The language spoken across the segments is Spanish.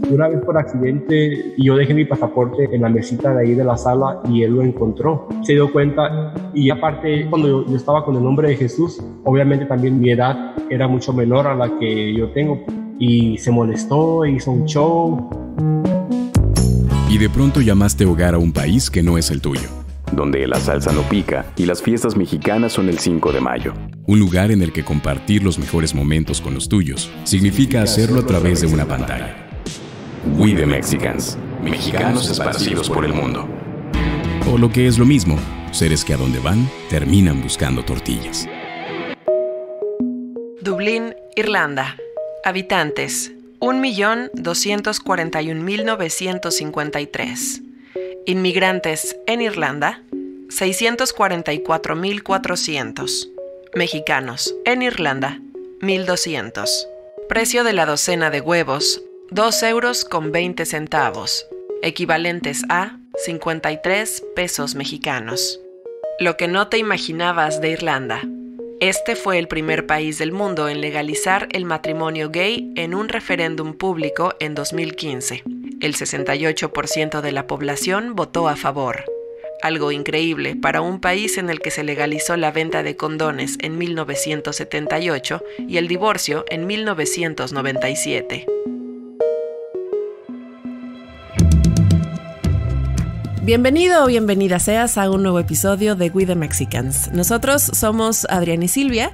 Una vez por accidente yo dejé mi pasaporte en la mesita de ahí de la sala y él lo encontró. Se dio cuenta y aparte cuando yo estaba con el nombre de Jesús, obviamente también mi edad era mucho menor a la que yo tengo y se molestó, hizo un show. Y de pronto llamaste hogar a un país que no es el tuyo, donde la salsa no pica y las fiestas mexicanas son el 5 de mayo. Un lugar en el que compartir los mejores momentos con los tuyos significa hacerlo a través de una pantalla. We the Mexicans, mexicanos esparcidos por el mundo. O lo que es lo mismo, seres que a donde van terminan buscando tortillas. Dublín, Irlanda. Habitantes, 1.241.953. Inmigrantes en Irlanda, 644.400. Mexicanos en Irlanda, 1.200. Precio de la docena de huevos, 2,20 euros, equivalentes a 53 pesos mexicanos. Lo que no te imaginabas de Irlanda. Este fue el primer país del mundo en legalizar el matrimonio gay en un referéndum público en 2015. El 68% de la población votó a favor. Algo increíble para un país en el que se legalizó la venta de condones en 1978 y el divorcio en 1997. Bienvenido o bienvenida seas a un nuevo episodio de We the Mexicans. Nosotros somos Adrián y Silvia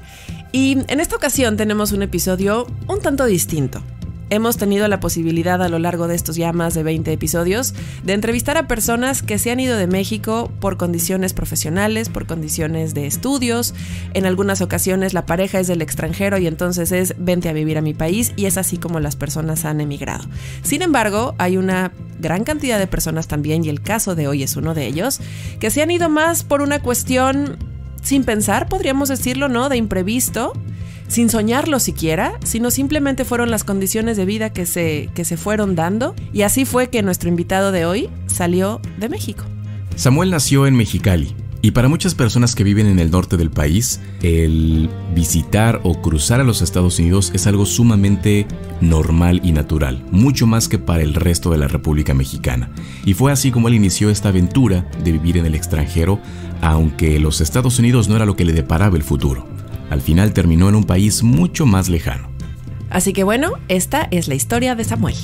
y en esta ocasión tenemos un episodio un tanto distinto. Hemos tenido la posibilidad a lo largo de estos ya más de 20 episodios de entrevistar a personas que se han ido de México por condiciones profesionales, por condiciones de estudios. En algunas ocasiones la pareja es del extranjero y entonces es vente a vivir a mi país y es así como las personas han emigrado. Sin embargo, hay una gran cantidad de personas también, y el caso de hoy es uno de ellos, que se han ido más por una cuestión sin pensar, podríamos decirlo, ¿no? De imprevisto, sin soñarlo siquiera, sino simplemente fueron las condiciones de vida que se fueron dando, y así fue que nuestro invitado de hoy salió de México. Samuel nació en Mexicali, y para muchas personas que viven en el norte del país, el visitar o cruzar a los Estados Unidos es algo sumamente normal y natural, mucho más que para el resto de la República Mexicana. Y fue así como él inició esta aventura de vivir en el extranjero, aunque los Estados Unidos no era lo que le deparaba el futuro. Al final terminó en un país mucho más lejano. Así que bueno, esta es la historia de Samuel.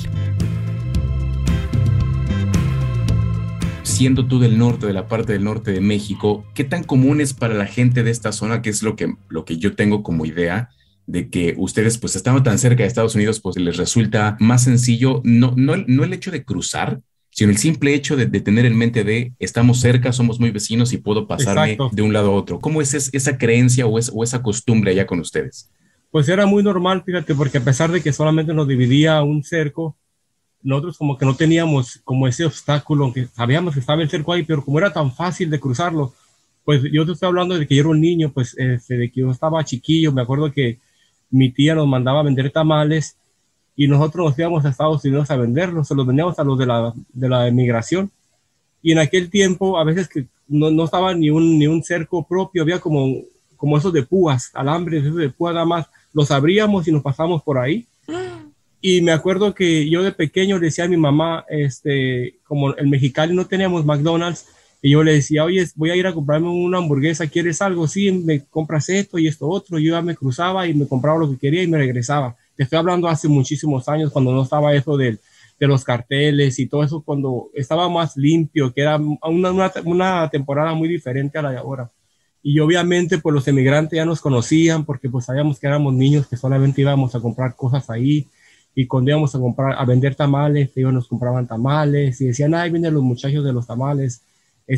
Siendo tú del norte, de la parte del norte de México, ¿qué tan común es para la gente de esta zona, que es lo que yo tengo como idea, de que ustedes, pues estando tan cerca de Estados Unidos, pues les resulta más sencillo, no el hecho de cruzar, sino el simple hecho de tener en mente de estamos cerca, somos muy vecinos y puedo pasarme Exacto. de un lado a otro? ¿Cómo es esa creencia o esa costumbre allá con ustedes? Pues era muy normal, fíjate, porque a pesar de que solamente nos dividía un cerco, nosotros como que no teníamos como ese obstáculo, aunque sabíamos que estaba el cerco ahí, pero como era tan fácil de cruzarlo, pues yo te estoy hablando de que yo era un niño, pues de que yo estaba chiquillo. Me acuerdo que mi tía nos mandaba a vender tamales y nosotros nos íbamos a Estados Unidos a venderlos, se los vendíamos a los de la emigración. Y en aquel tiempo, a veces que no estaba ni un cerco propio, había como esos de púas, alambres, esos de púas nada más, los abríamos y nos pasamos por ahí. Y me acuerdo que yo de pequeño le decía a mi mamá, como en Mexicali no teníamos McDonald's, y yo le decía, oye, voy a ir a comprarme una hamburguesa, ¿quieres algo? Sí, me compras esto y esto otro. Yo ya me cruzaba y me compraba lo que quería y me regresaba. Te estoy hablando hace muchísimos años, cuando no estaba eso de los carteles y todo eso, cuando estaba más limpio, que era una temporada muy diferente a la de ahora. Y obviamente pues los emigrantes ya nos conocían porque pues sabíamos que éramos niños que solamente íbamos a comprar cosas ahí. Y cuando íbamos a vender tamales, ellos nos compraban tamales y decían, ay, vienen los muchachos de los tamales.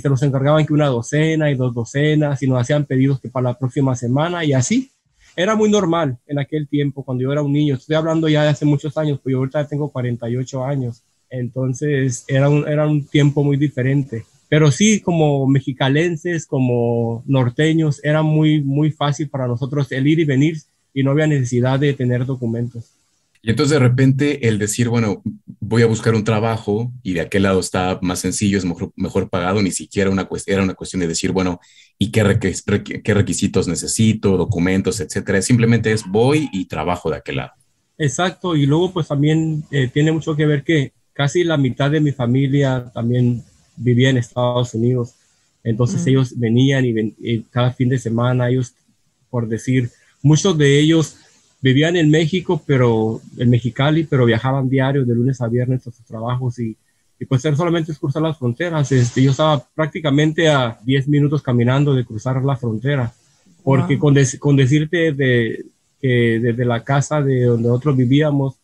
Nos encargaban que una docena y 2 docenas y nos hacían pedidos que para la próxima semana y así. Era muy normal en aquel tiempo cuando yo era un niño. Estoy hablando ya de hace muchos años, pues yo ahorita tengo 48 años. Entonces era un tiempo muy diferente. Pero sí, como mexicalenses, como norteños, era muy, muy fácil para nosotros el ir y venir y no había necesidad de tener documentos. Y entonces de repente el decir, bueno, voy a buscar un trabajo y de aquel lado está más sencillo, es mejor pagado, ni siquiera era una cuestión de decir, bueno, ¿y qué requisitos necesito, documentos, etcétera? Simplemente es voy y trabajo de aquel lado. Exacto, y luego pues también tiene mucho que ver que casi la mitad de mi familia también vivía en Estados Unidos. Entonces ellos venían y cada fin de semana, ellos, por decir, muchos de ellos vivían en México, pero en Mexicali, pero viajaban diario de lunes a viernes a sus trabajos y pues era solamente es cruzar las fronteras. Yo estaba prácticamente a 10 minutos caminando de cruzar la frontera, porque Wow. con decirte que desde la casa de donde nosotros vivíamos,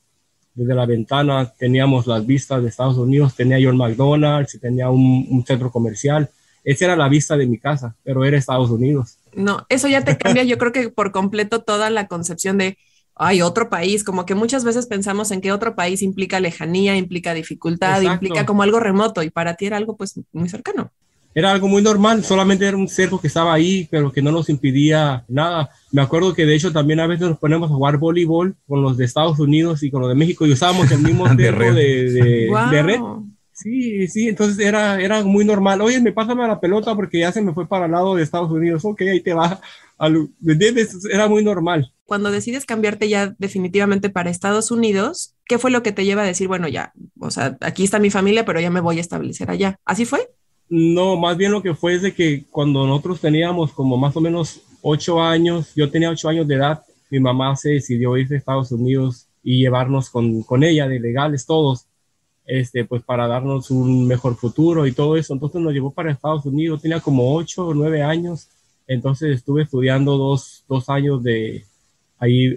desde la ventana teníamos las vistas de Estados Unidos, tenía yo el McDonald's y tenía un centro comercial. Esa era la vista de mi casa, pero era Estados Unidos. No, eso ya te cambia, yo creo que por completo toda la concepción de, ay, otro país, como que muchas veces pensamos en que otro país implica lejanía, implica dificultad, implica Exacto. como algo remoto y para ti era algo pues muy cercano. Era algo muy normal, solamente era un cerco que estaba ahí, pero que no nos impidía nada. Me acuerdo que de hecho también a veces nos ponemos a jugar voleibol con los de Estados Unidos y con los de México y usábamos el mismo De cerco red. de red. Wow. Sí, sí, entonces era muy normal. Oye, me pásame la pelota porque ya se me fue para el lado de Estados Unidos. Ok, ahí te va. ¿Me entiendes? Era muy normal. Cuando decides cambiarte ya definitivamente para Estados Unidos, ¿qué fue lo que te lleva a decir, bueno, ya, o sea, aquí está mi familia, pero ya me voy a establecer allá? ¿Así fue? No, más bien lo que fue es de que cuando nosotros teníamos como más o menos 8 años, yo tenía 8 años de edad, mi mamá se decidió irse a Estados Unidos y llevarnos con ella de legales todos, pues para darnos un mejor futuro y todo eso. Entonces nos llevó para Estados Unidos, tenía como 8 o 9 años, entonces estuve estudiando dos años ahí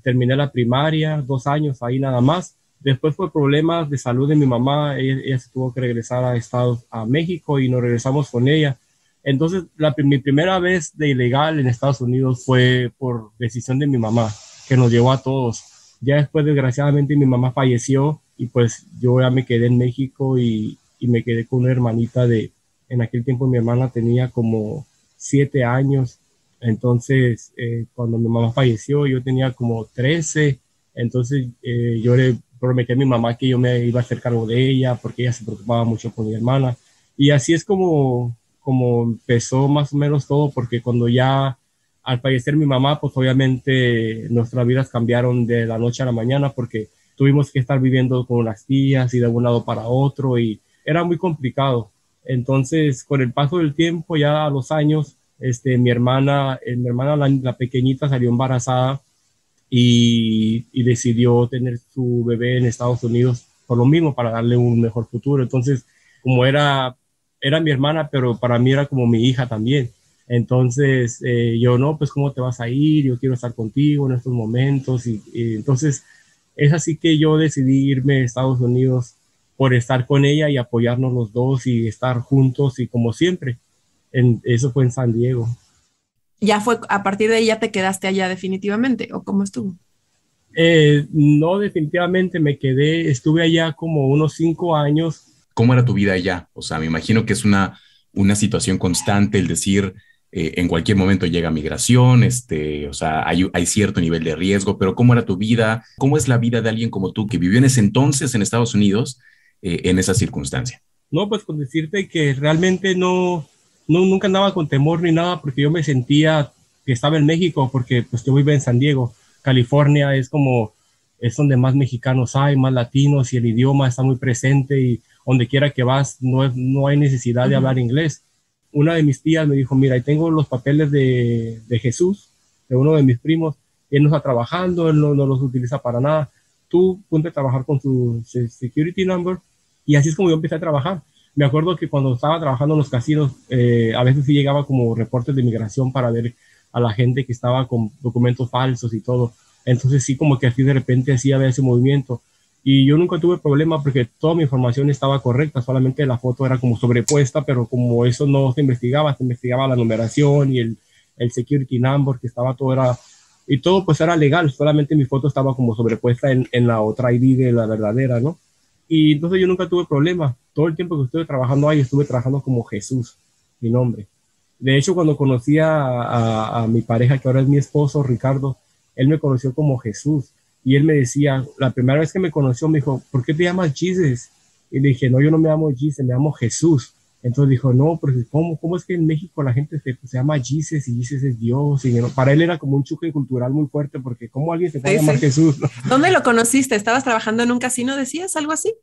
terminé la primaria, 2 años ahí nada más. Después por problemas de salud de mi mamá, ella se tuvo que regresar a México y nos regresamos con ella. Entonces, mi primera vez de ilegal en Estados Unidos fue por decisión de mi mamá, que nos llevó a todos. Ya después, desgraciadamente, mi mamá falleció y pues yo ya me quedé en México y me quedé con una hermanita en aquel tiempo mi hermana tenía como 7 años. Entonces, cuando mi mamá falleció, yo tenía como 13. Entonces, yo le prometí a mi mamá que yo me iba a hacer cargo de ella porque ella se preocupaba mucho por mi hermana. Y así es como empezó más o menos todo, porque cuando ya al fallecer mi mamá, pues obviamente nuestras vidas cambiaron de la noche a la mañana porque tuvimos que estar viviendo con las tías y de un lado para otro y era muy complicado. Entonces, con el paso del tiempo, ya a los años, mi hermana la pequeñita salió embarazada y decidió tener su bebé en Estados Unidos por lo mismo, para darle un mejor futuro. Entonces, como era mi hermana, pero para mí era como mi hija también. Entonces, yo no, pues ¿cómo te vas a ir? Yo quiero estar contigo en estos momentos. Y entonces, es así que yo decidí irme a Estados Unidos por estar con ella y apoyarnos los dos y estar juntos y como siempre. Eso fue en San Diego. Ya fue, a partir de ahí ya te quedaste allá definitivamente, ¿o cómo estuvo? No, definitivamente estuve allá como unos 5 años. ¿Cómo era tu vida allá? O sea, me imagino que es una situación constante el decir, en cualquier momento llega migración, o sea, hay cierto nivel de riesgo, pero ¿cómo era tu vida? ¿Cómo es la vida de alguien como tú que vivió en ese entonces en Estados Unidos, en esa circunstancia? No, pues con decirte que realmente nunca andaba con temor ni nada, porque yo me sentía que estaba en México, porque pues yo vivo en San Diego. California es donde más mexicanos hay, más latinos, y el idioma está muy presente y donde quiera que vas no hay necesidad de hablar inglés. Una de mis tías me dijo, mira, ahí tengo los papeles de Jesús, de uno de mis primos, él no está trabajando, él no los utiliza para nada. Tú ponte a trabajar con tu security number, y así es como yo empecé a trabajar. Me acuerdo que cuando estaba trabajando en los casinos, a veces sí llegaba como reportes de migración para ver a la gente que estaba con documentos falsos y todo. Entonces sí, como que así de repente así había ese movimiento. Y yo nunca tuve problema porque toda mi información estaba correcta, solamente la foto era como sobrepuesta, pero como eso no se investigaba la numeración y el security number, que estaba y todo pues era legal, solamente mi foto estaba como sobrepuesta en la otra ID de la verdadera, ¿no? Y entonces yo nunca tuve problema. Todo el tiempo que estuve trabajando ahí, estuve trabajando como Jesús, mi nombre. De hecho, cuando conocí a mi pareja, que ahora es mi esposo, Ricardo, él me conoció como Jesús. Y él me decía, la primera vez que me conoció, me dijo, ¿por qué te llamas Jesus? Y le dije, no, yo no me llamo Jesus, me llamo Jesús. Entonces dijo, no, porque ¿cómo es que en México la gente se llama Jesus y Jesus es Dios? Y para él era como un choque cultural muy fuerte, porque ¿cómo alguien se puede llamar Jesús? ¿No? ¿Dónde lo conociste? ¿Estabas trabajando en un casino, decías, algo así?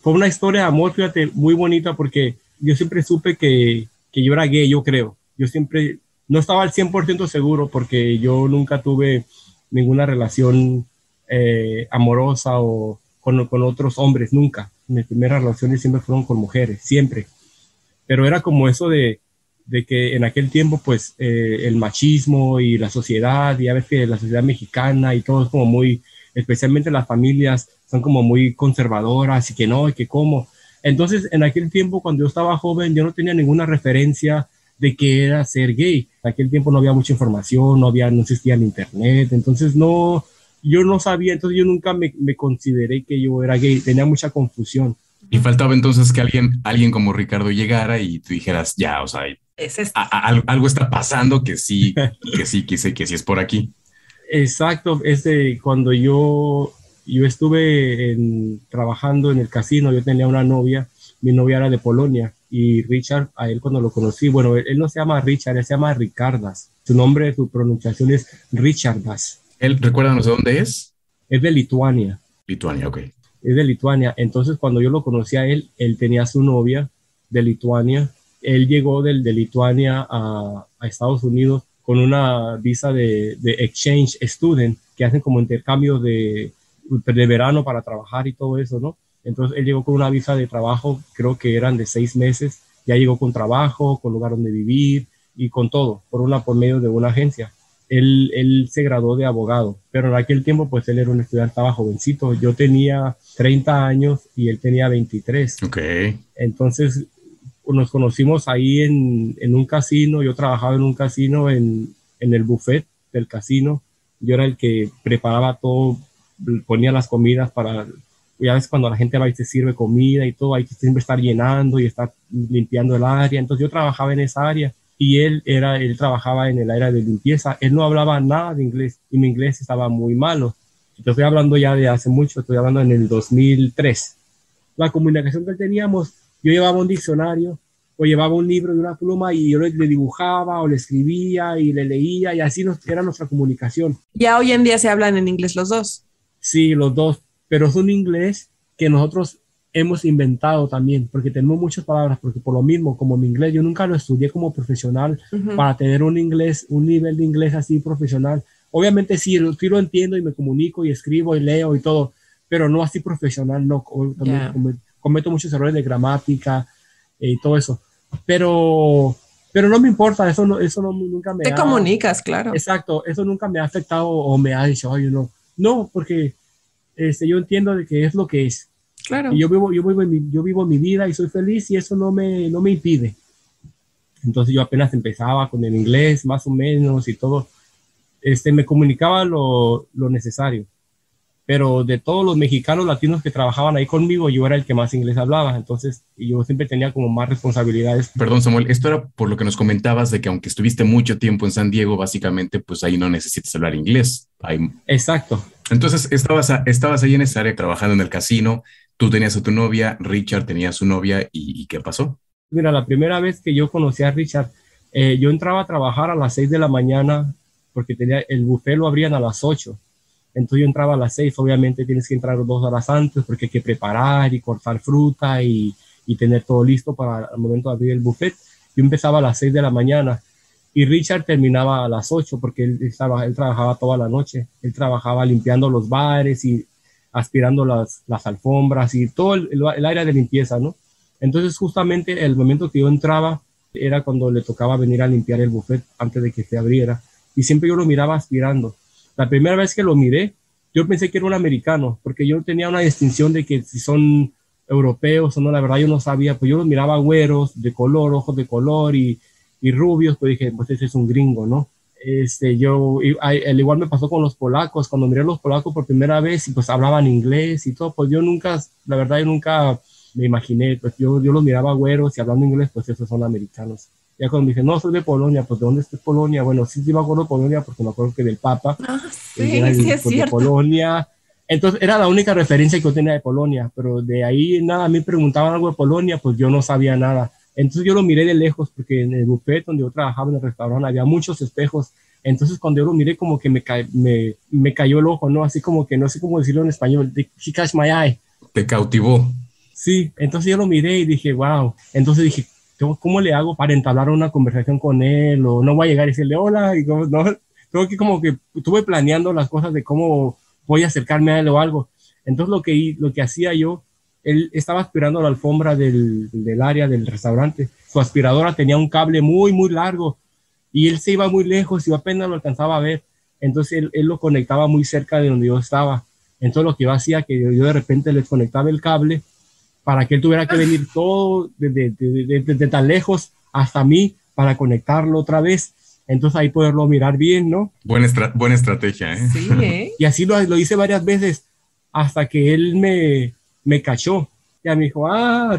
Fue una historia de amor, fíjate, muy bonita, porque yo siempre supe que yo era gay, yo creo. Yo siempre, no estaba al 100% seguro, porque yo nunca tuve ninguna relación amorosa o con otros hombres, nunca. Mis primeras relaciones siempre fueron con mujeres, siempre. Pero era como eso de que en aquel tiempo, pues, el machismo y la sociedad, ya ves que la sociedad mexicana y todo es como muy, especialmente las familias, son como muy conservadoras y que no, y que cómo. Entonces, en aquel tiempo, cuando yo estaba joven, yo no tenía ninguna referencia de qué era ser gay. En aquel tiempo no había mucha información, no existía el internet, entonces yo no sabía, entonces yo nunca me consideré que yo era gay, tenía mucha confusión. Y faltaba entonces que alguien como Ricardo llegara y tú dijeras, ya, o sea, algo está pasando que sí es por aquí. Exacto, cuando yo estuve trabajando en el casino, yo tenía una novia, mi novia era de Polonia, y Richard, a él cuando lo conocí, bueno, él no se llama Richard, él se llama Ricardas, su pronunciación es Richardas. ¿Él, recuérdanos de dónde es? Es de Lituania. Lituania, ok. Es de Lituania. Entonces, cuando yo lo conocí a él tenía su novia de Lituania. Él llegó de Lituania a Estados Unidos con una visa de exchange student, que hacen como intercambio de verano para trabajar y todo eso, ¿no? Entonces, él llegó con una visa de trabajo, creo que eran de 6 meses. Ya llegó con trabajo, con lugar donde vivir y con todo, por medio de una agencia. Él se graduó de abogado, pero en aquel tiempo pues él era un estudiante, estaba jovencito. Yo tenía 30 años y él tenía 23. Ok. Entonces nos conocimos ahí en un casino. Yo trabajaba en un casino en el buffet del casino. Yo era el que preparaba todo, ponía las comidas ya ves cuando la gente va y se sirve comida y todo, hay que siempre estar llenando y estar limpiando el área. Entonces yo trabajaba en esa área. Y él trabajaba en el área de limpieza. Él no hablaba nada de inglés y mi inglés estaba muy malo. Te estoy hablando ya de hace mucho, estoy hablando en el 2003. La comunicación que teníamos, yo llevaba un diccionario o llevaba un libro y una pluma y yo le dibujaba o le escribía y le leía y así era nuestra comunicación. Ya hoy en día se hablan en inglés los dos. Sí, los dos, pero es un inglés que nosotros hemos inventado también, porque tenemos muchas palabras, porque por lo mismo, como mi inglés, yo nunca lo estudié como profesional para tener un nivel de inglés así profesional. Obviamente sí lo entiendo y me comunico y escribo y leo y todo, pero no así profesional, no. Cometo muchos errores de gramática y todo eso, pero no me importa, eso nunca me Te comunicas, claro. Exacto, eso nunca me ha afectado o me ha dicho, oye, no, porque yo entiendo de que es lo que es. Claro. Y yo vivo mi vida y soy feliz y eso no me impide. Entonces yo apenas empezaba con el inglés, más o menos, y todo. Me comunicaba lo necesario. Pero de todos los mexicanos latinos que trabajaban ahí conmigo, yo era el que más inglés hablaba. Entonces yo siempre tenía como más responsabilidades. Perdón, Samuel, esto era por lo que nos comentabas de que aunque estuviste mucho tiempo en San Diego, básicamente, pues ahí no necesitas hablar inglés. Exacto. Entonces estabas ahí en esa área trabajando en el casino. Tú tenías a tu novia, Richard tenía a su novia, ¿y qué pasó? Mira, la primera vez que yo conocí a Richard, yo entraba a trabajar a las 6 de la mañana porque el buffet lo abrían a las 8. Entonces yo entraba a las 6, obviamente tienes que entrar 2 horas antes porque hay que preparar y cortar fruta y tener todo listo para el momento de abrir el buffet. Yo empezaba a las 6 de la mañana y Richard terminaba a las 8 porque él trabajaba toda la noche. Él trabajaba limpiando los bares y aspirando las alfombras y todo el área de limpieza, ¿no? Entonces justamente el momento que yo entraba era cuando le tocaba venir a limpiar el buffet antes de que se abriera y siempre yo lo miraba aspirando. La primera vez que lo miré, yo pensé que era un americano porque yo tenía una distinción de que si son europeos o no, la verdad yo no sabía, pues yo los miraba güeros, de color, ojos de color y rubios, pues dije, pues ese es un gringo, ¿no? El igual me pasó con los polacos, cuando miré a los polacos por primera vez y pues hablaban inglés y todo, pues yo nunca me imaginé, pues yo los miraba güeros y hablando inglés, pues esos son americanos. Ya cuando me dicen, no, soy de Polonia, pues ¿de dónde es Polonia? Bueno, sí me acuerdo de Polonia porque me acuerdo que del Papa, sí es cierto. De Polonia. Entonces era la única referencia que yo tenía de Polonia, pero de ahí nada, a mí preguntaban algo de Polonia, pues yo no sabía nada. Entonces yo lo miré de lejos porque en el buffet donde yo trabajaba en el restaurante había muchos espejos. Entonces cuando yo lo miré como que me cayó el ojo, ¿no? Así como que no sé cómo decirlo en español. He catch my eye. Te cautivó. Sí, entonces yo lo miré y dije, wow. Entonces dije, ¿cómo le hago para entablar una conversación con él? O no voy a llegar y decirle hola. Y como, no, creo que como que estuve planeando las cosas de cómo voy a acercarme a él o algo. Entonces lo que hacía yo, él estaba aspirando la alfombra del área del restaurante. Su aspiradora tenía un cable muy, muy largo y él se iba muy lejos y yo apenas lo alcanzaba a ver. Entonces él lo conectaba muy cerca de donde yo estaba. Entonces lo que yo hacía, que yo de repente le conectaba el cable para que él tuviera que venir todo desde tan lejos hasta mí para conectarlo otra vez. Entonces ahí poderlo mirar bien, ¿no? Buena estrategia, ¿eh? Sí, ¿eh? Y así lo hice varias veces hasta que él me cachó. Ya me dijo,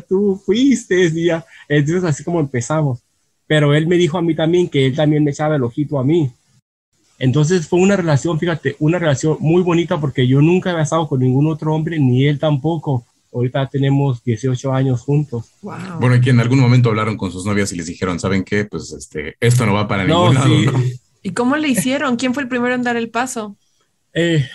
tú fuiste. Y ya. Entonces así como empezamos. Pero él me dijo a mí también que él también me echaba el ojito a mí. Entonces fue una relación, fíjate, una relación muy bonita porque yo nunca había estado con ningún otro hombre, ni él tampoco. Ahorita tenemos 18 años juntos. Wow. Bueno, y que en algún momento hablaron con sus novias y les dijeron, ¿saben qué? Pues esto no va para ningún lado, sí. ¿no? ¿Y cómo le hicieron? ¿Quién fue el primero en dar el paso?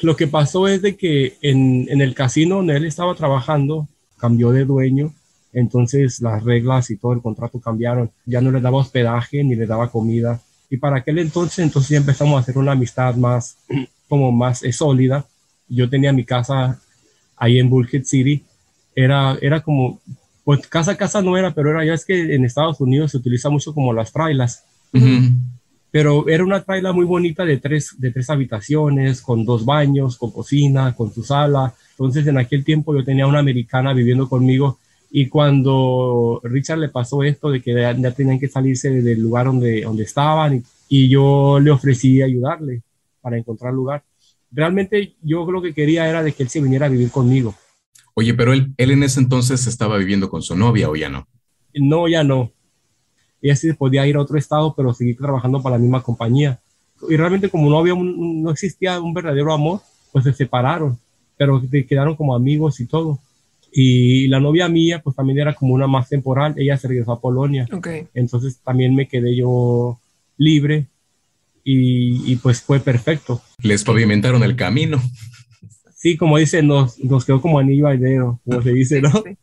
Lo que pasó es de que en el casino donde él estaba trabajando, cambió de dueño. Entonces las reglas y todo el contrato cambiaron. Ya no le daba hospedaje ni le daba comida. Y para aquel entonces ya empezamos a hacer una amistad más, como más sólida. Yo tenía mi casa ahí en Bullhead City. Era como, pues casa no era, pero ya es que en Estados Unidos se utiliza mucho como las trailas. Uh-huh. Pero era una traila muy bonita de tres habitaciones, con 2 baños, con cocina, con su sala. Entonces en aquel tiempo yo tenía una americana viviendo conmigo y cuando Richard le pasó esto de que ya tenían que salirse del lugar donde estaban y yo le ofrecí ayudarle para encontrar lugar. Realmente yo lo que quería era de que él se viniera a vivir conmigo. Oye, pero él en ese entonces estaba viviendo con su novia, ¿o ya no? No, ya no. Ella sí podía ir a otro estado, pero seguir trabajando para la misma compañía. Y realmente como no existía un verdadero amor, pues se separaron, pero quedaron como amigos y todo. Y la novia mía, pues también era como una más temporal. Ella se regresó a Polonia. Okay. Entonces también me quedé yo libre y pues fue perfecto. Les pavimentaron el camino. Sí, como dice, nos quedó como anillo al dedo, como se dice, ¿no? Sí.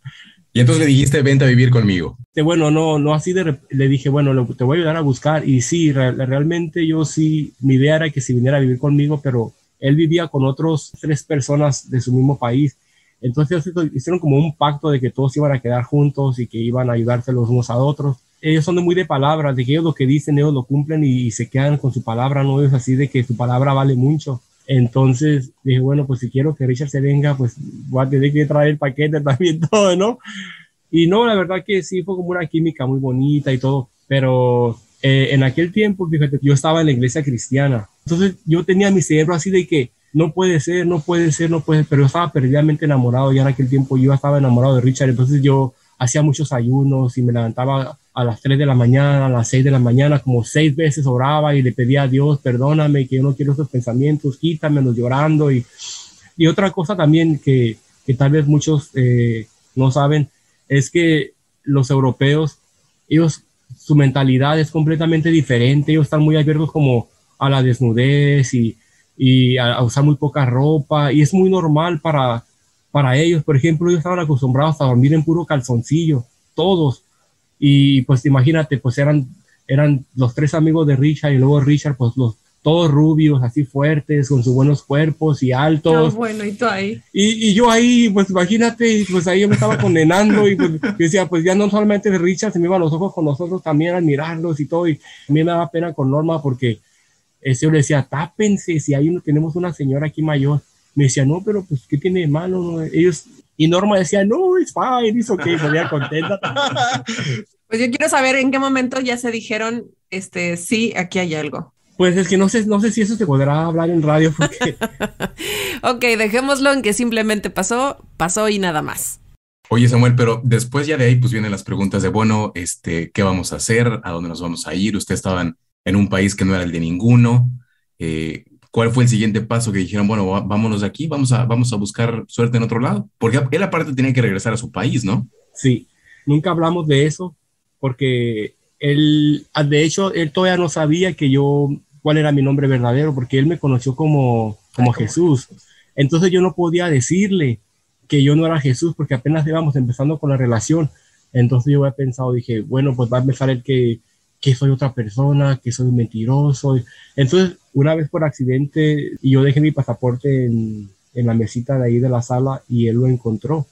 Y entonces le dijiste, vente a vivir conmigo. Bueno, no así le dije, bueno, te voy a ayudar a buscar. Y sí, realmente yo sí, mi idea era que se viniera a vivir conmigo, pero él vivía con otros 3 personas de su mismo país. Entonces hicieron como un pacto de que todos iban a quedar juntos y que iban a ayudarse los unos a otros. Ellos son muy de palabras, de que ellos lo que dicen, ellos lo cumplen y se quedan con su palabra, no es así de que su palabra vale mucho. Entonces dije, bueno, pues si quiero que Richard se venga, pues voy a tener que traer el paquete también, todo, ¿no? Y no, la verdad que sí, fue como una química muy bonita y todo, pero en aquel tiempo, fíjate, yo estaba en la iglesia cristiana. Entonces yo tenía mi cerebro así de que no puede ser, pero yo estaba perdidamente enamorado ya en aquel tiempo, yo estaba enamorado de Richard, entonces yo hacía muchos ayunos y me levantaba a las 3 de la mañana, a las 6 de la mañana, como 6 veces oraba y le pedía a Dios, perdóname, que yo no quiero esos pensamientos, quítamelos llorando. Y otra cosa también que tal vez muchos no saben, es que los europeos, su mentalidad es completamente diferente, ellos están muy abiertos como a la desnudez y a usar muy poca ropa, y es muy normal para ellos. Por ejemplo, ellos estaban acostumbrados a dormir en puro calzoncillo, todos. Y pues imagínate, pues eran los 3 amigos de Richard y luego Richard, pues todos rubios, así fuertes, con sus buenos cuerpos y altos. No, bueno, y tú ahí. Y yo ahí, pues imagínate, pues ahí yo me estaba condenando y pues yo decía, pues ya no solamente de Richard, se me iban los ojos con nosotros también al mirarlos y todo. Y a mí me daba pena con Norma porque yo le decía, tápense, si ahí no tenemos una señora aquí mayor. Me decía, no, pero pues, ¿qué tiene de malo? No? Ellos... Y Norma decía, no, it's fine, it's okay, salía contenta. Pues yo quiero saber en qué momento ya se dijeron, sí, aquí hay algo. Pues es que no sé si eso se podrá hablar en radio porque... Ok, dejémoslo en que simplemente pasó y nada más. Oye, Samuel, pero después ya de ahí pues vienen las preguntas de, bueno, ¿qué vamos a hacer? ¿A dónde nos vamos a ir? Ustedes estaban en un país que no era el de ninguno. ¿Cuál fue el siguiente paso que dijeron, bueno, vámonos de aquí, vamos a buscar suerte en otro lado? Porque él aparte tenía que regresar a su país, ¿no? Sí, nunca hablamos de eso porque él, de hecho, él todavía no sabía cuál era mi nombre verdadero, porque él me conoció como Jesús. Entonces yo no podía decirle que yo no era Jesús, porque apenas íbamos empezando con la relación. Entonces yo había pensado, dije, bueno, pues va a empezar el que soy otra persona, que soy mentiroso. Entonces, una vez por accidente, yo dejé mi pasaporte en la mesita de ahí de la sala y él lo encontró.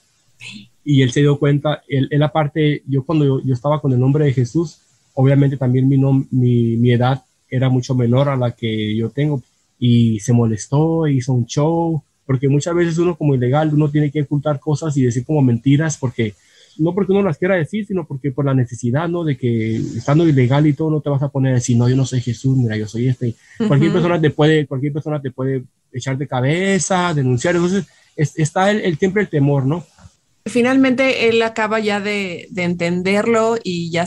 Y él se dio cuenta, él aparte, cuando yo estaba con el nombre de Jesús, obviamente también mi edad era mucho menor a la que yo tengo. Y se molestó, hizo un show, porque muchas veces uno como ilegal, uno tiene que ocultar cosas y decir como mentiras, no porque uno las quiera decir, sino porque por la necesidad, ¿no? De que estando ilegal y todo, no te vas a poner a decir, no, yo no soy Jesús, mira, yo soy este. Cualquier persona te puede echar de cabeza, denunciar. Entonces, está siempre el temor, ¿no? Finalmente, él acaba ya de entenderlo y ya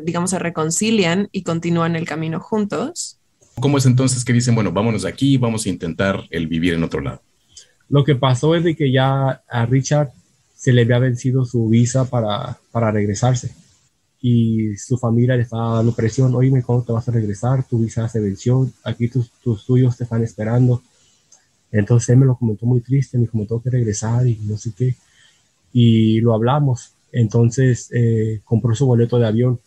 digamos, se reconcilian y continúan el camino juntos. ¿Cómo es entonces que dicen, bueno, vámonos de aquí, vamos a intentar el vivir en otro lado? Lo que pasó es de que ya a Richard se le había vencido su visa para regresarse. Y su familia le estaba dando presión. Oye, ¿cómo te vas a regresar? Tu visa se venció. Aquí tus tuyos te están esperando. Entonces él me lo comentó muy triste. Me dijo, me tengo que regresar y no sé qué. Y lo hablamos. Entonces compró su boleto de avión.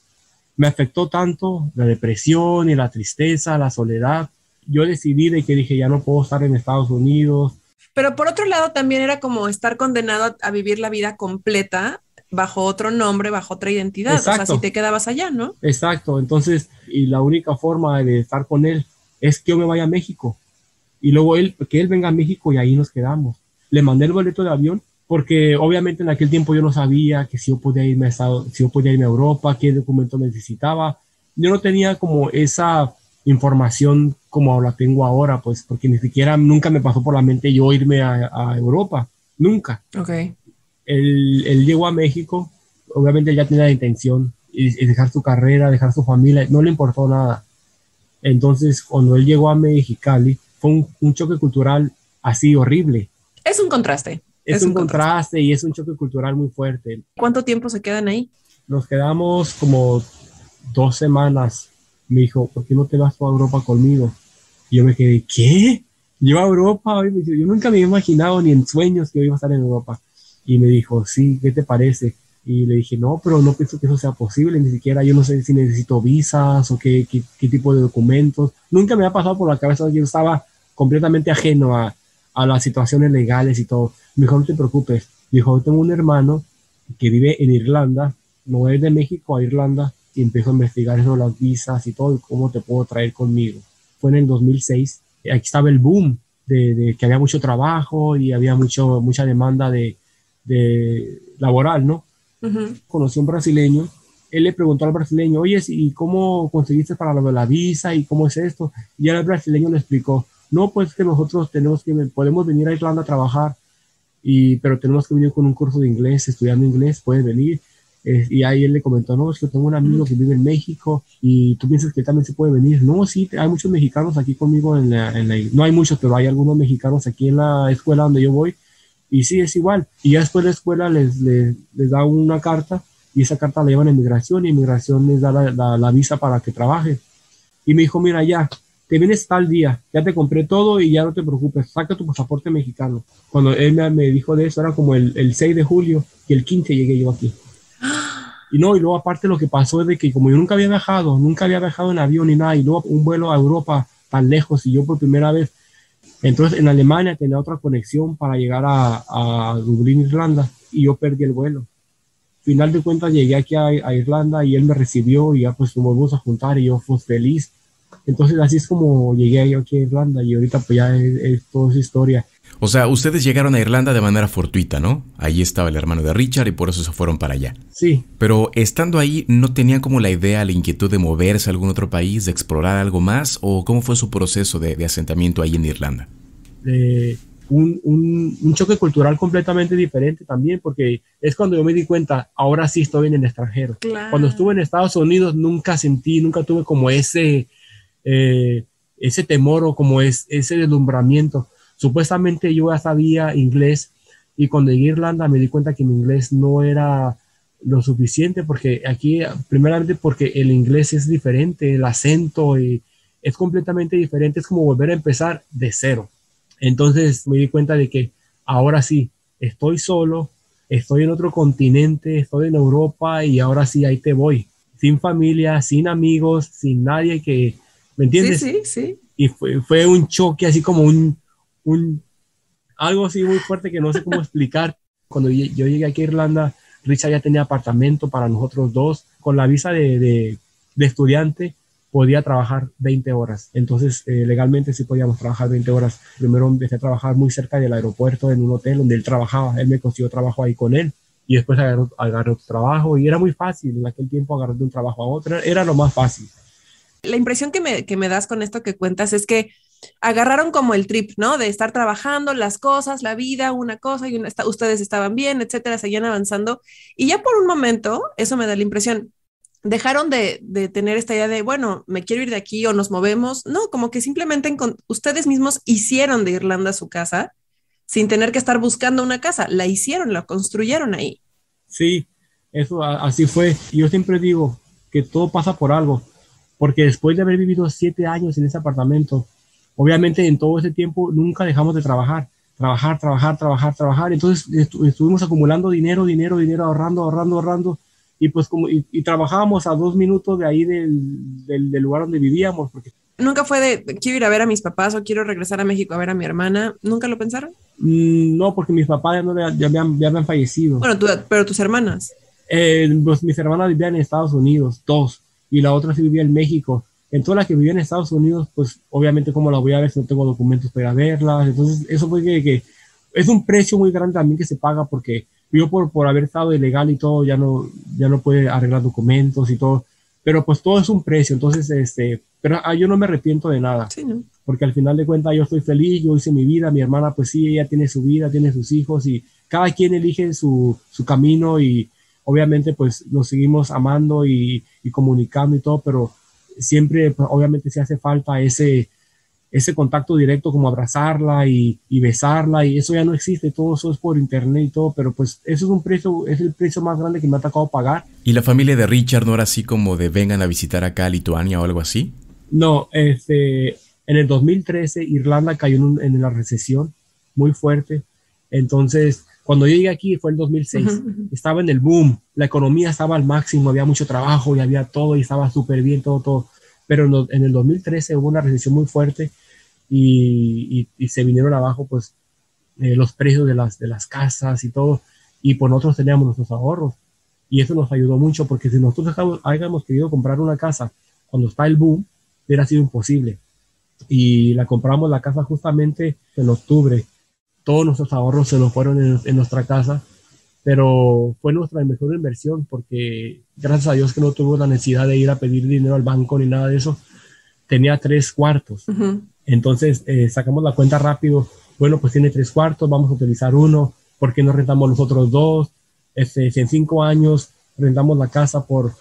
Me afectó tanto la depresión y la tristeza, la soledad. Yo decidí dije, ya no puedo estar en Estados Unidos. Pero por otro lado también era como estar condenado a vivir la vida completa bajo otro nombre, bajo otra identidad. Exacto. O sea, si te quedabas allá, ¿no? Exacto. Entonces, y la única forma de estar con él es que yo me vaya a México. Y luego que él venga a México y ahí nos quedamos. Le mandé el boleto de avión porque obviamente en aquel tiempo yo no sabía que si yo podía irme a Europa, qué documento necesitaba. Yo no tenía como esa información como la tengo ahora, pues, porque nunca me pasó por la mente yo irme a Europa, nunca. Okay. Él llegó a México, obviamente ya tenía la intención y dejar su carrera, dejar su familia, no le importó nada. Entonces, cuando él llegó a Mexicali, fue un choque cultural así horrible. Es un contraste. Es un contraste y es un choque cultural muy fuerte. ¿Cuánto tiempo se quedan ahí? Nos quedamos como 2 semanas. Me dijo, ¿por qué no te vas a Europa conmigo? Y yo me quedé, ¿qué? ¿Yo a Europa? Yo nunca me había imaginado ni en sueños que yo iba a estar en Europa. Y me dijo, sí, ¿qué te parece? Y le dije, no, pero no pienso que eso sea posible, ni siquiera yo no sé si necesito visas o qué tipo de documentos. Nunca me había pasado por la cabeza, yo estaba completamente ajeno a las situaciones legales y todo. Me dijo, no te preocupes. Dijo, yo tengo un hermano que vive en Irlanda, no es de México a Irlanda, y empezó a investigar eso, las visas y todo, y cómo te puedo traer conmigo. Fue en el 2006, aquí estaba el boom de que había mucho trabajo y había mucha demanda de laboral, ¿no? Uh-huh. Conocí a un brasileño, él le preguntó al brasileño, oye, ¿y cómo conseguiste para la visa y cómo es esto? Y el brasileño le explicó, no, pues que nosotros podemos venir a Irlanda a trabajar, pero tenemos que venir con un curso de inglés, estudiando inglés, puedes venir. Y ahí él le comentó, no, es que tengo un amigo que vive en México y tú piensas que también se puede venir. No, sí, hay muchos mexicanos aquí conmigo no hay muchos, pero hay algunos mexicanos aquí en la escuela donde yo voy y sí, es igual. Y ya después la escuela les da una carta y esa carta la llevan a inmigración y inmigración les da la visa para que trabaje. Y me dijo, mira, ya, te vienes tal día, ya te compré todo y ya no te preocupes, saca tu pasaporte mexicano. Cuando él me dijo de eso, era como el 6 de julio y el 15 llegué yo aquí. Y luego aparte lo que pasó es de que como yo nunca había viajado en avión ni nada, y luego un vuelo a Europa tan lejos y yo por primera vez, entonces en Alemania tenía otra conexión para llegar a Dublín, Irlanda, y yo perdí el vuelo. Final de cuentas llegué aquí a Irlanda y él me recibió y ya pues nos volvimos a juntar y yo fui feliz. Entonces así es como llegué yo aquí a Irlanda y ahorita pues ya es toda esa historia. O sea, ustedes llegaron a Irlanda de manera fortuita, ¿no? Ahí estaba el hermano de Richard y por eso se fueron para allá. Sí. Pero estando ahí, ¿no tenían como la idea, la inquietud de moverse a algún otro país, de explorar algo más? ¿O cómo fue su proceso de asentamiento ahí en Irlanda? Un choque cultural completamente diferente también, porque es cuando yo me di cuenta, ahora sí estoy en el extranjero. Claro. Cuando estuve en Estados Unidos nunca tuve como ese temor o como ese deslumbramiento. Supuestamente yo ya sabía inglés y cuando llegué a Irlanda me di cuenta que mi inglés no era lo suficiente, porque aquí, primeramente porque el inglés es diferente, el acento es completamente diferente, es como volver a empezar de cero. Entonces me di cuenta de que ahora sí, estoy solo, estoy en otro continente, estoy en Europa y ahora sí, ahí te voy, sin familia, sin amigos, sin nadie que, ¿me entiendes? Sí, sí, sí. Y fue un choque así como algo así muy fuerte que no sé cómo explicar. Cuando yo llegué aquí a Irlanda, Richard ya tenía apartamento para nosotros dos. Con la visa de estudiante podía trabajar 20 horas. Entonces, legalmente sí podíamos trabajar 20 horas. Primero empecé a trabajar muy cerca del aeropuerto en un hotel donde él trabajaba. Él me consiguió trabajo ahí con él. Y después agarré otro trabajo. Y era muy fácil en aquel tiempo agarrar de un trabajo a otro. Era lo más fácil. La impresión que me das con esto que cuentas es que agarraron como el trip, ¿no? De estar trabajando las cosas, la vida, una cosa y ustedes estaban bien, etcétera, seguían avanzando. Y ya por un momento, eso me da la impresión, dejaron de tener esta idea de, bueno, me quiero ir de aquí o nos movemos. No, como que simplemente ustedes mismos hicieron de Irlanda su casa sin tener que estar buscando una casa. La hicieron, la construyeron ahí. Sí, eso así fue. Y yo siempre digo que todo pasa por algo. Porque después de haber vivido 7 años en ese apartamento, obviamente en todo ese tiempo nunca dejamos de trabajar. Entonces estuvimos acumulando dinero, ahorrando. Y pues y trabajábamos a 2 minutos de ahí del lugar donde vivíamos. Porque nunca fue de quiero ir a ver a mis papás o quiero regresar a México a ver a mi hermana. ¿Nunca lo pensaron? No, porque mis papás ya habían fallecido. Bueno, pero tus hermanas. Pues mis hermanas vivían en Estados Unidos, 2. Y la otra sí vivía en México. En todas las que vivían en Estados Unidos, pues obviamente cómo las voy a ver si no tengo documentos para ir a verlas. Entonces eso fue que es un precio muy grande también que se paga porque yo por haber estado ilegal y todo ya no puede arreglar documentos y todo. Pero pues todo es un precio. Entonces, pero yo no me arrepiento de nada. Sí, ¿no? Porque al final de cuentas yo estoy feliz, yo hice mi vida, mi hermana pues sí, ella tiene su vida, tiene sus hijos y cada quien elige su camino y obviamente pues nos seguimos amando y comunicando y todo, pero siempre pues, obviamente se hace falta ese contacto directo como abrazarla y besarla y eso ya no existe, todo eso es por internet y todo, pero pues eso es el precio más grande que me ha tocado pagar. ¿Y la familia de Richard no era así como de vengan a visitar acá a Lituania o algo así? No, en el 2013 Irlanda cayó en la recesión muy fuerte, entonces cuando yo llegué aquí fue el 2006, estaba en el boom, la economía estaba al máximo, había mucho trabajo y había todo y estaba súper bien todo, pero en el 2013 hubo una recesión muy fuerte y se vinieron abajo pues los precios de las casas y todo, y pues nosotros teníamos nuestros ahorros y eso nos ayudó mucho porque si nosotros habíamos querido comprar una casa cuando está el boom, hubiera sido imposible y la compramos la casa justamente en octubre. Todos nuestros ahorros se nos fueron en nuestra casa, pero fue nuestra mejor inversión porque gracias a Dios que no tuve la necesidad de ir a pedir dinero al banco ni nada de eso. Tenía 3 cuartos. Entonces sacamos la cuenta rápido. Bueno, pues tiene 3 cuartos, vamos a utilizar uno. ¿Por qué no rentamos los otros 2? En 5 años rentamos la casa por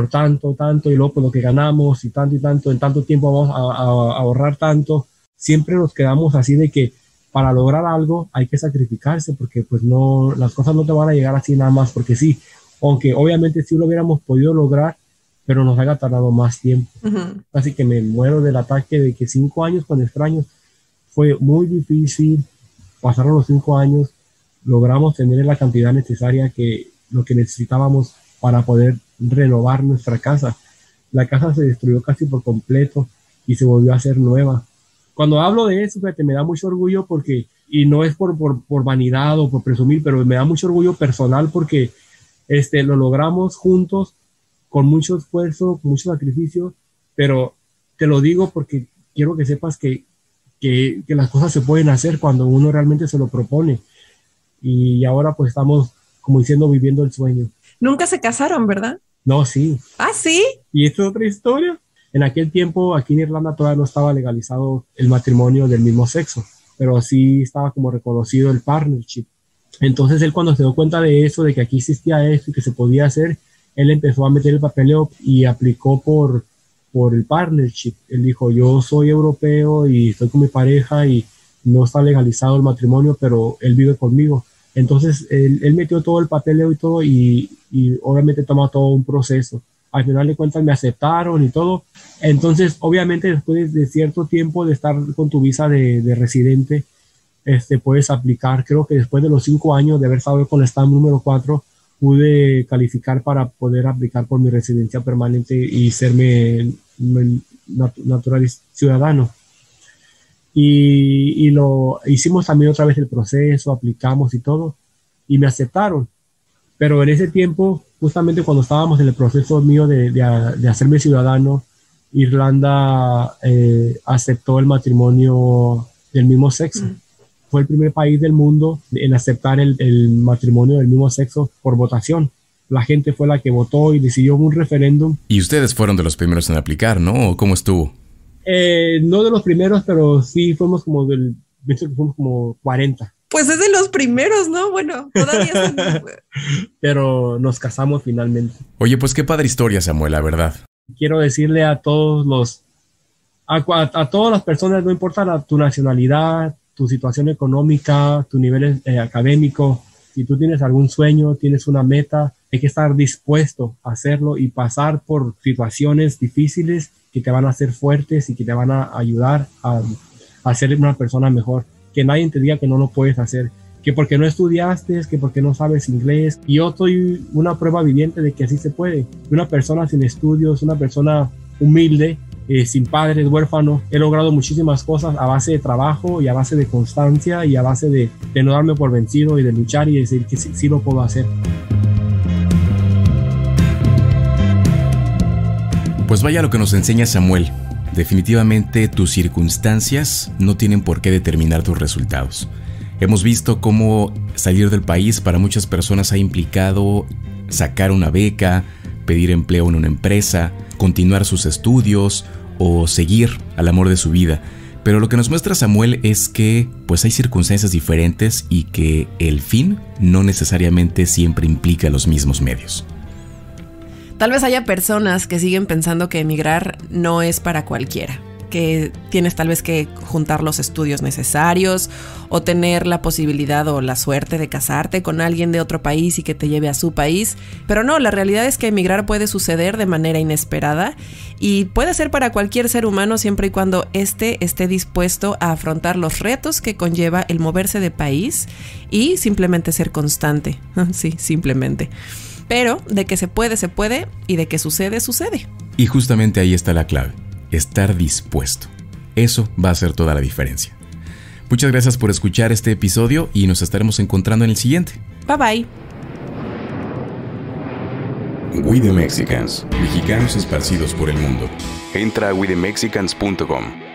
tanto y luego por lo que ganamos y tanto, en tanto tiempo vamos a ahorrar tanto. Siempre nos quedamos así de que para lograr algo hay que sacrificarse porque pues no, las cosas no te van a llegar así nada más porque sí, aunque obviamente sí lo hubiéramos podido lograr, pero nos haya tardado más tiempo. Así que me muero del ataque de que 5 años con extraños fue muy difícil, pasaron los 5 años, logramos tener la cantidad necesaria que lo que necesitábamos para poder renovar nuestra casa. La casa se destruyó casi por completo y se volvió a hacer nueva. Cuando hablo de eso, fíjate, me da mucho orgullo porque, y no es por vanidad o por presumir, pero me da mucho orgullo personal porque lo logramos juntos con mucho esfuerzo, con mucho sacrificio, pero te lo digo porque quiero que sepas que las cosas se pueden hacer cuando uno realmente se lo propone. Y ahora pues estamos, como diciendo, viviendo el sueño. Nunca se casaron, ¿verdad? No, sí. ¿Ah, sí? ¿Y esto es otra historia? En aquel tiempo, aquí en Irlanda todavía no estaba legalizado el matrimonio del mismo sexo, pero sí estaba como reconocido el partnership. Entonces él cuando se dio cuenta de eso, de que aquí existía esto y que se podía hacer, él empezó a meter el papeleo y aplicó por el partnership. Él dijo, yo soy europeo y estoy con mi pareja y no está legalizado el matrimonio, pero él vive conmigo. Entonces, él metió todo el papeleo y todo y obviamente toma todo un proceso. Al final de cuentas me aceptaron y todo. Entonces, obviamente, después de cierto tiempo de estar con tu visa de residente, puedes aplicar. Creo que después de los 5 años de haber estado con el stamp número 4, pude calificar para poder aplicar por mi residencia permanente y serme natural ciudadano. Y lo hicimos también otra vez el proceso, aplicamos y todo, y me aceptaron. Pero en ese tiempo, justamente cuando estábamos en el proceso mío de hacerme ciudadano, Irlanda aceptó el matrimonio del mismo sexo. Fue el primer país del mundo en aceptar el matrimonio del mismo sexo por votación. La gente fue la que votó y decidió un referéndum. Y ustedes fueron de los primeros en aplicar, ¿no? ¿O cómo estuvo? No de los primeros, pero sí fuimos como 40. Pues es de los primeros, ¿no? Bueno, todavía son... Pero nos casamos finalmente. Oye, pues qué padre historia, Samuel, la verdad. Quiero decirle a todos a todas las personas, no importa tu nacionalidad, tu situación económica, tu nivel académico, si tú tienes algún sueño, tienes una meta, hay que estar dispuesto a hacerlo y pasar por situaciones difíciles que te van a hacer fuertes y que te van a ayudar a ser una persona mejor. Que nadie te diga que no lo puedes hacer, que porque no estudiaste, que porque no sabes inglés. Y yo soy una prueba viviente de que así se puede. Una persona sin estudios, una persona humilde, sin padres, huérfano, he logrado muchísimas cosas a base de trabajo y a base de constancia y a base de no darme por vencido y de luchar y decir que sí lo puedo hacer. Pues vaya lo que nos enseña Samuel. Definitivamente tus circunstancias no tienen por qué determinar tus resultados. Hemos visto cómo salir del país para muchas personas ha implicado sacar una beca, pedir empleo en una empresa, continuar sus estudios o seguir al amor de su vida. Pero lo que nos muestra Samuel es que pues hay circunstancias diferentes y que el fin no necesariamente siempre implica los mismos medios. Tal vez haya personas que siguen pensando que emigrar no es para cualquiera, que tienes tal vez que juntar los estudios necesarios o tener la posibilidad o la suerte de casarte con alguien de otro país y que te lleve a su país. Pero no, la realidad es que emigrar puede suceder de manera inesperada y puede ser para cualquier ser humano siempre y cuando esté dispuesto a afrontar los retos que conlleva el moverse de país y simplemente ser constante. Sí, simplemente. Pero de que se puede, y de que sucede. Y justamente ahí está la clave, estar dispuesto. Eso va a hacer toda la diferencia. Muchas gracias por escuchar este episodio y nos estaremos encontrando en el siguiente. Bye bye. We the Mexicans, mexicanos esparcidos por el mundo. Entra a wethemexicans.com.